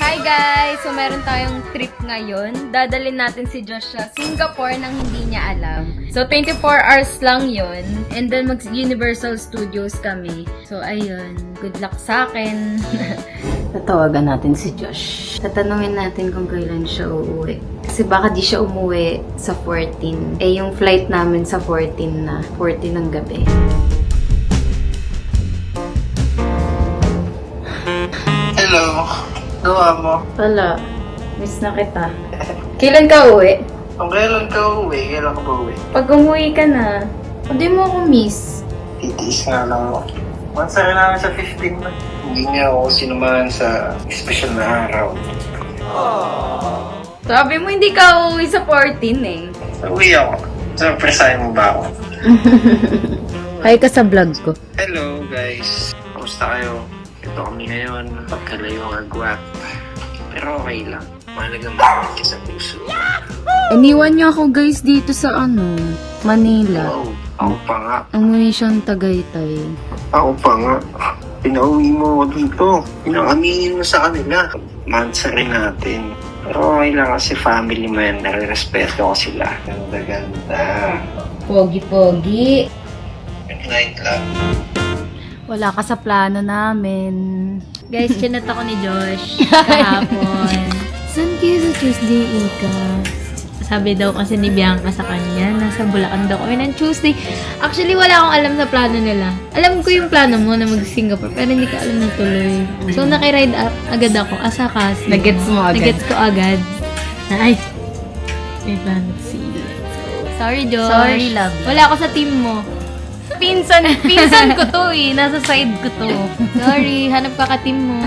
Hi guys! So meron tayong trip ngayon. Dadalhin natin si Josh sa Singapore nang hindi niya alam. So 24 hours lang yon. And then mag-Universal Studios kami. So ayun, good luck sa akin. Tatawagan natin si Josh. Tatanungin natin kung kailan siya uuwi. Kasi baka di siya umuwi sa 14. Eh yung flight namin sa 14 na. 14 ng gabi. Hello. Gawa mo? Wala. Miss na kita. Kailan ka uwi? Kung kailan ka uwi, kailan ka ba uwi? Pag umuwi ka na, hindi mo ako miss. Titiis nga lang ako. Once na kailangan sa 15 na. Hindi niya ako sinumahan sa special na araw. Sabi mo hindi ka uuwi sa 14 eh. Uwi ako. Surpresahin mo ba ako? Hi ka sa vlog ko. Hello guys. Kamusta kayo? Ito kami ngayon. Pagkalayo ang agwat. Pero okay lang. Mahalagang makamit ka sa puso. Iniwan niya ako guys dito sa Manila. Wow. Ako pa nga. Umuwi siyang Tagaytay. Ako pa nga. Pinauwi mo ako dito. Pinangamingin mo sa kanila. Mansa rin natin. Pero okay lang kasi family mo yan. Nare-respeto ko sila. Ganda-ganda. Pogi-pogi. Good night lang. Wala ka sa plano namin. Guys, chinat ako ni Josh kahapon. Saan kayo sa Tuesday, Ika? Sabi daw kasi ni Bianca sa kanya, nasa Bulacan daw kami ng Tuesday. Actually, wala akong alam sa plano nila. Alam ko yung plano mo na mag-Singapore, pero hindi ko alam na tuloy. So, nakiride up agad ako. Asa kasi. Nagets mo agad? Nagets ko agad. Ay, may plano si. Sorry, Josh. Sorry, love. Wala ako sa team mo. Pinsan ko to eh. Nasa side ko to. Sorry, hanap ka ka-team mo.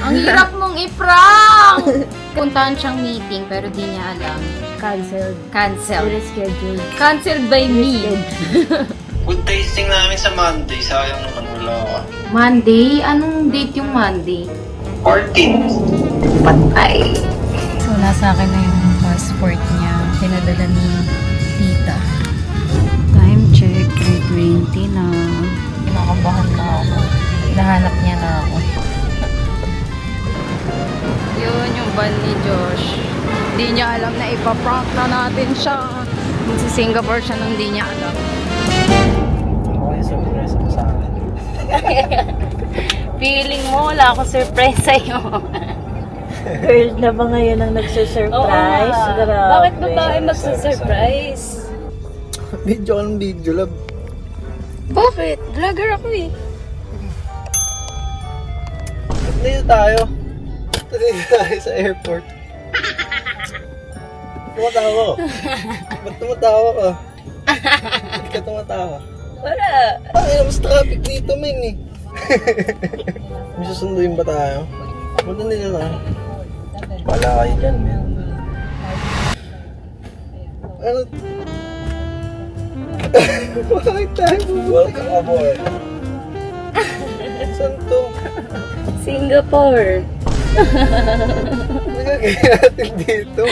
Ang hirap mong i-prank! Puntahan siyang meeting pero di niya alam. Cancelled. Cancel. Rescheduled. Cancelled by me. Good tasting namin sa Monday. Sayang naman wala ako. Monday? Anong date yung Monday? 14. Patay. So, nasa akin na yung passport niya. Pinadala ni tita. Time check, 3:20 na. Kinakabahan na ako. Hinahanap niya na ako. Yun yung van ni Josh. Hindi niya alam na ipaprank na natin siya. Magsi-Singapore siya nang hindi niya alam. Okay, surprise mo sa akin. Feeling mo, wala akong surprise sa'yo. Girl na ba ngayon ang nagsusurprise? Grabe. Bakit ba tayo magsusurprise? Video ka ng video, love. Bakit? Vlogger ako eh. Ba't dito tayo? Dito tayo sa airport. Tumatawa. Ba't tumatawa ka? Ba't ka tumatawa? Wala. Ay, mas traffic dito, men eh. May susunduin ba tayo? Punta nila na. Wala kayo dyan, men. Ano? Bakit tayo pupunta? Welcome aboard. Saan to? Singapore. Ano gagawin natin dito?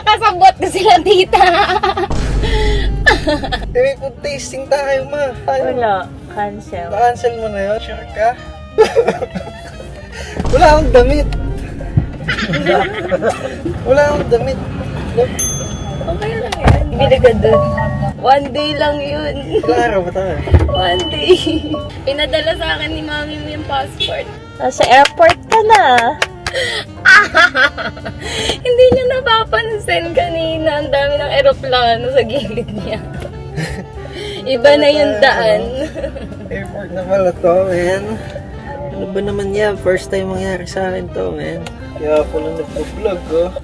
Kasabot ko sila tita. May food tasting tayo, ma. Wala. Cancel. Na-cancel mo na yun? Sure ka? Wala akong damit. Wala akong damit. Look, Okay lang yan. Binagad doon. One day lang yun. ilang araw ba tayo? One day. Pinadala sa akin ni mami mo yung passport. Nasa airport ka na. Hindi niya napapansin kanina. Ang dami ng eroplano sa gilid niya. Iba na yung daan. Airport na pala to, man. Ano ba naman yan? First time mangyari sa akin to, man. Kaya pala nagpo-vlog, oh.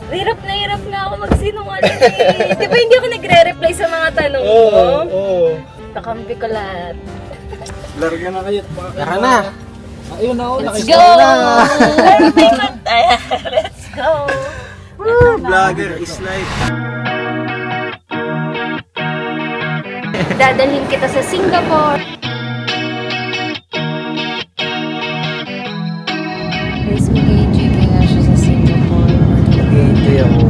Hirap nga ako magsinungaling eh. Di ba hindi ako nagre-reply sa mga tanong mo? Oo. Nakampi ko lahat. Larga na kayo. Tara na. Ayun na, Let's go! Let's go. Vlogger is life. Dadalhin kita sa Singapore. Guys, mag-enjoy kaya siya sa Singapore. Nag-enjoy ako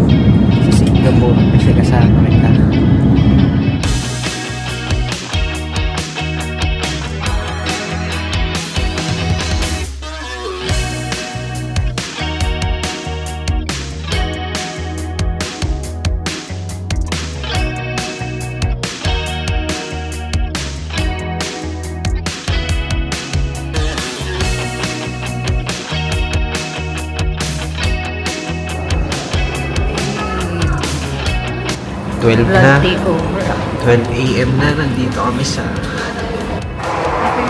sa Singapore kasi kasama kita. 12 Blood na. takeover. 12 a.m. na. Nandito kami sa...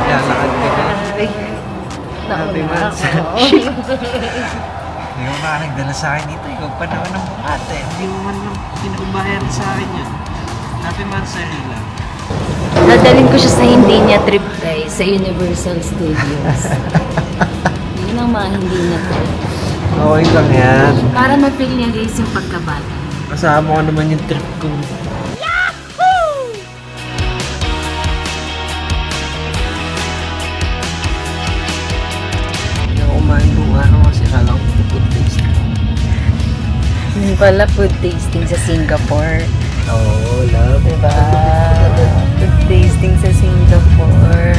Lalakad ka na. Happy months. Hindi mo na nagdala sa akin dito. Ikaw pa naman ang bukate. Hindi mo man lang pinagbayan sa akin yun. Happy months sa'yo lang. Dadalhin ko siya sa hindi niya trip, guys, sa Universal Studios. Yun ang mga hindi niya trip. Okay lang yan. Para ma-feel niya, guys, yung pagkabata. Kasama ko naman yung trip ko. Hindi ako kumain kung ano kasi kala ko food tasting. Yun pala, food tasting sa Singapore. Oo, love. Diba? Food tasting sa Singapore.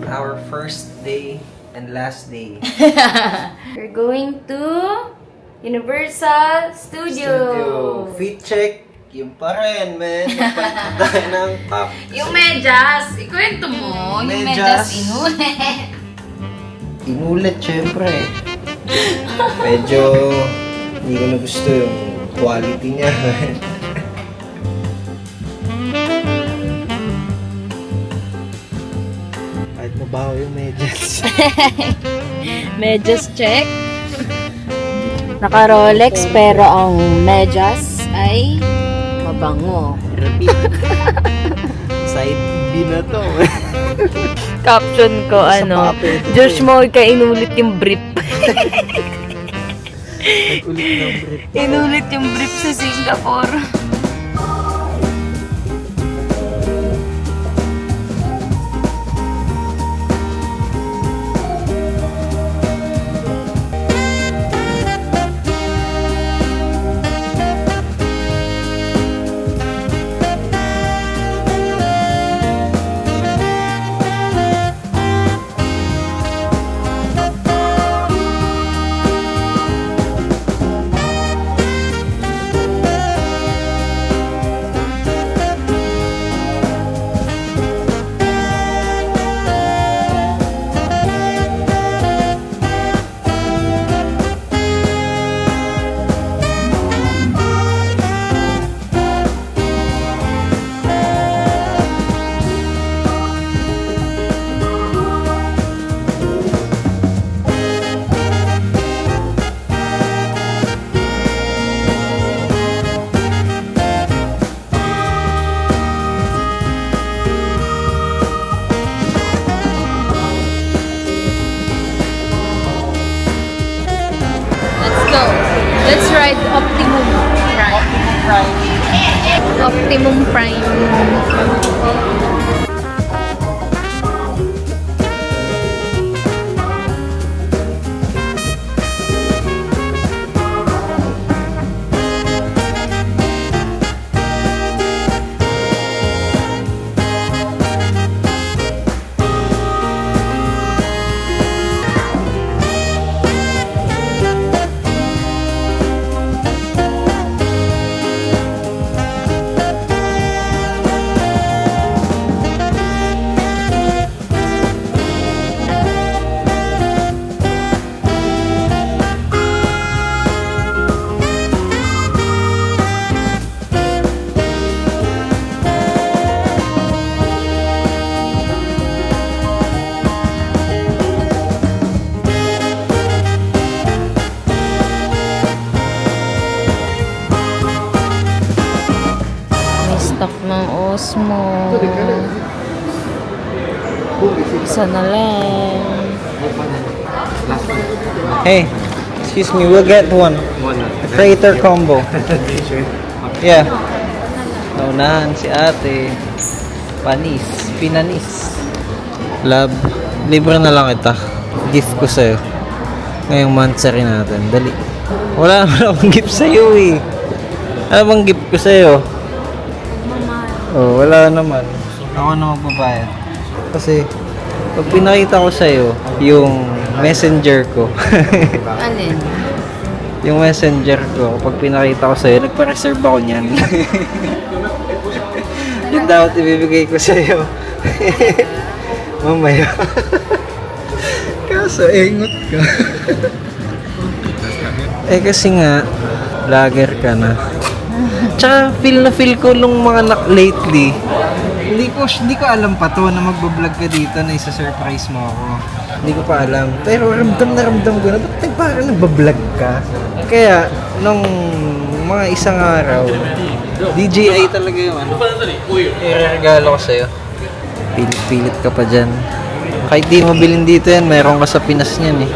Our first day and last day. We're going to Universal Studio. Fit check. Yung pa rin, man. Nagpalit tayo ng top. Yung medyas, ikwento mo. Yung medyas Medyas. inulit. Inulit, syempre. Medyo hindi ko na gusto yung quality niya. Kahit mabaho yung medyas. Medyas check. Naka-Rolex pero ang medyas ay mabango. Side B na to. Caption ko Sa ano, papel. Josh mo ka inulit yung brief. Nag-ulit ng brief. Inulit yung brief sa Singapore. Let's go. Let's ride Optimum Prime. Optimum Prime. May stock ng Osmo. Isa na lang. Hey, excuse me, we'll get one. A crater combo. Yeah. Naunahan si ate. Panis. Pinanis. Love, libre na lang kita. Gift ko sa'yo. Ngayong monthsary natin. Dali. Wala naman akong gift sa'yo eh. Ano bang gift ko sa'yo? Oh, wala naman. Ako na magbabayad. Kasi, pag pinakita ko sa'yo, yung messenger ko. Alin? Yung messenger ko, kapag pinakita ko sa'yo, nagpa-reserve ako niyan. Yun dapat ibibigay ko sa'yo. Mamaya. Kaso, ingot ka. Kasi nga, vlogger ka na. Tsaka, feel ko nung mga lately. Hindi ko alam pa to na magbablog ka dito na isa-surprise mo ako. Hindi ko pa alam. Pero ramdam ko na, ba't parang nagbablog ka? Kaya, nung mga isang araw, DJI talaga yung i-regalo ko sa'yo. Pilit ka pa dyan. Kahit di mo bilhin dito yan, meron ka sa Pinas niyan eh.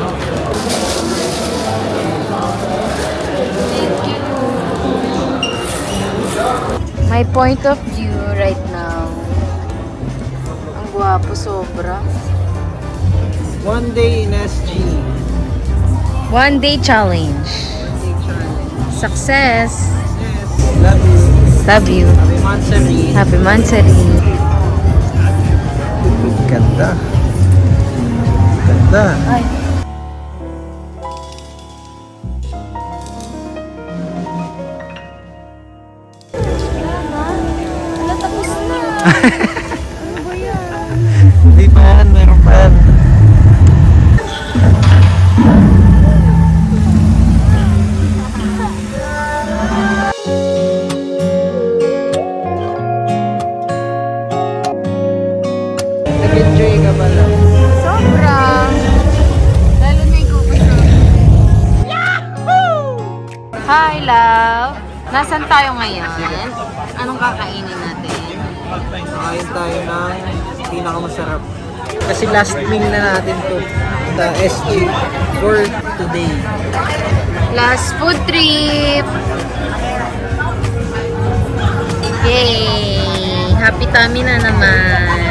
My point of view right now. Ang gwapo sobra. One day in SG. One day challenge. Success. Love you. Love you. Happy monthsary. Happy monthsary. Ganda. Ganda. Ay. Tapos na. Ano ba yan? Hindi pa yan, meron pa yan. Nag-enjoy ka ba lang? Sobra. Lalo na ikaw pa. Yahoo! Hi, love. Nasaan tayo ngayon? Anong kakainin natin? Kain tayo ng pinakamasarap. Kasi last meal na natin to. The SG for today. Last food trip. Yay! Happy tummy na naman.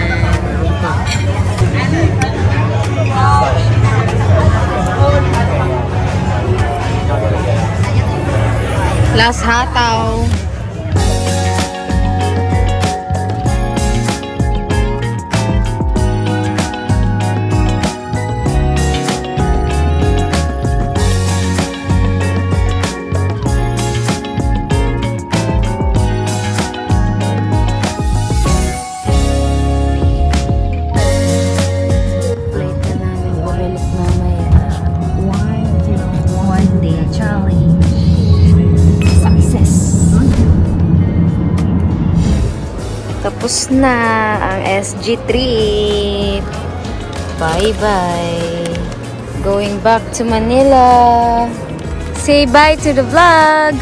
Last hataw. Plate na namin babalik mamaya. One day challenge. Success. Tapos na ang SG trip. Bye-bye. Going back to Manila. Say bye to the vlog.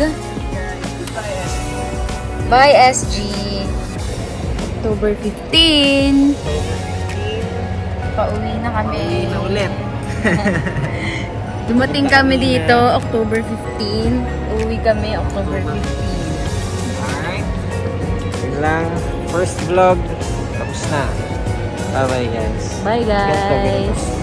Bye SG. October 15. Pauwi na kami. Na ulit. Dumating kami dito October 15. Uwi kami October 15. Alright. Yun lang. First vlog. Tapos na. Bye-bye guys. Bye guys.